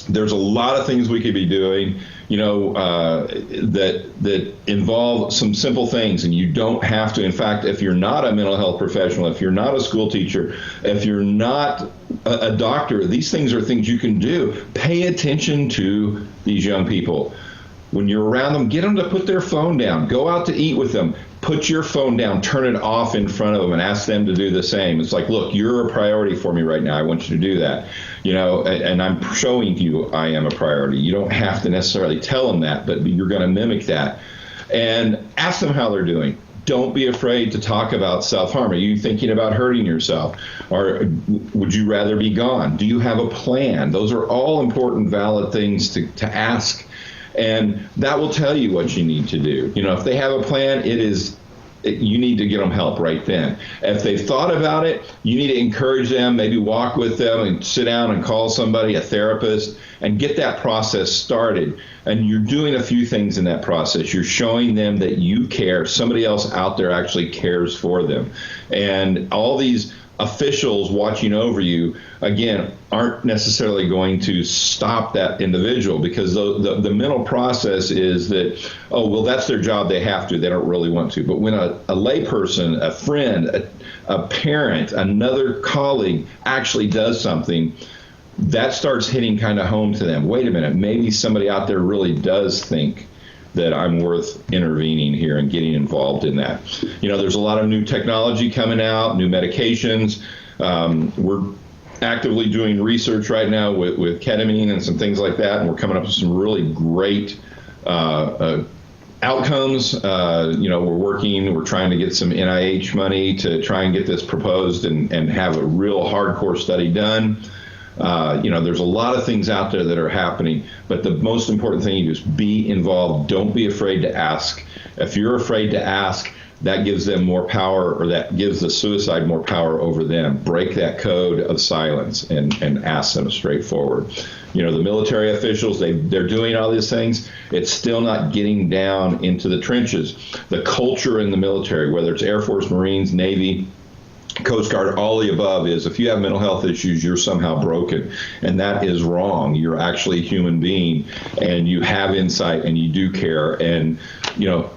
There's a lot of things we could be doing, that involve some simple things, and you don't have to. In fact, if you're not a mental health professional, if you're not a school teacher, if you're not a doctor, these things are things you can do. Pay attention to these young people. When you're around them, get them to put their phone down. Go out to eat with them. Put your phone down, turn it off in front of them, and ask them to do the same. It's like, look, you're a priority for me right now. I want you to do that. And I'm showing you I am a priority. You don't have to necessarily tell them that, but you're going to mimic that. And ask them how they're doing. Don't be afraid to talk about self-harm. Are you thinking about hurting yourself? Or would you rather be gone? Do you have a plan? Those are all important, valid things to ask. And that will tell you what you need to do. If they have a plan, you need to get them help right then. If they've thought about it, you need to encourage them, maybe walk with them and sit down and call somebody, a therapist, and get that process started. And you're doing a few things in that process. You're showing them that you care. Somebody else out there actually cares for them. And all these officials watching over you, again, aren't necessarily going to stop that individual, because the mental process is that, oh, well, that's their job. They have to. They don't really want to. But when a layperson, a friend, a parent, another colleague actually does something, that starts hitting kind of home to them. Wait a minute, maybe somebody out there really does think that I'm worth intervening here and getting involved in that. There's a lot of new technology coming out, new medications. We're actively doing research right now with ketamine and some things like that, and we're coming up with some really great outcomes. We're trying to get some NIH money to try and get this proposed and have a real hardcore study done. There's a lot of things out there that are happening, but the most important thing is be involved. Don't be afraid to ask. If you're afraid to ask, that gives them more power, or that gives the suicide more power over them. Break that code of silence and ask them straightforward. The military officials, they're doing all these things. It's still not getting down into the trenches. The culture in the military, whether it's Air Force, Marines, Navy, Coast Guard, all the above, is if you have mental health issues, you're somehow broken. And that is wrong. You're actually a human being, and you have insight, and you do care. And,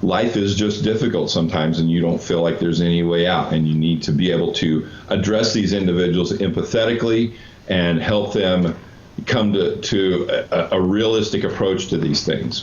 life is just difficult sometimes, and you don't feel like there's any way out. And you need to be able to address these individuals empathetically and help them come to a realistic approach to these things.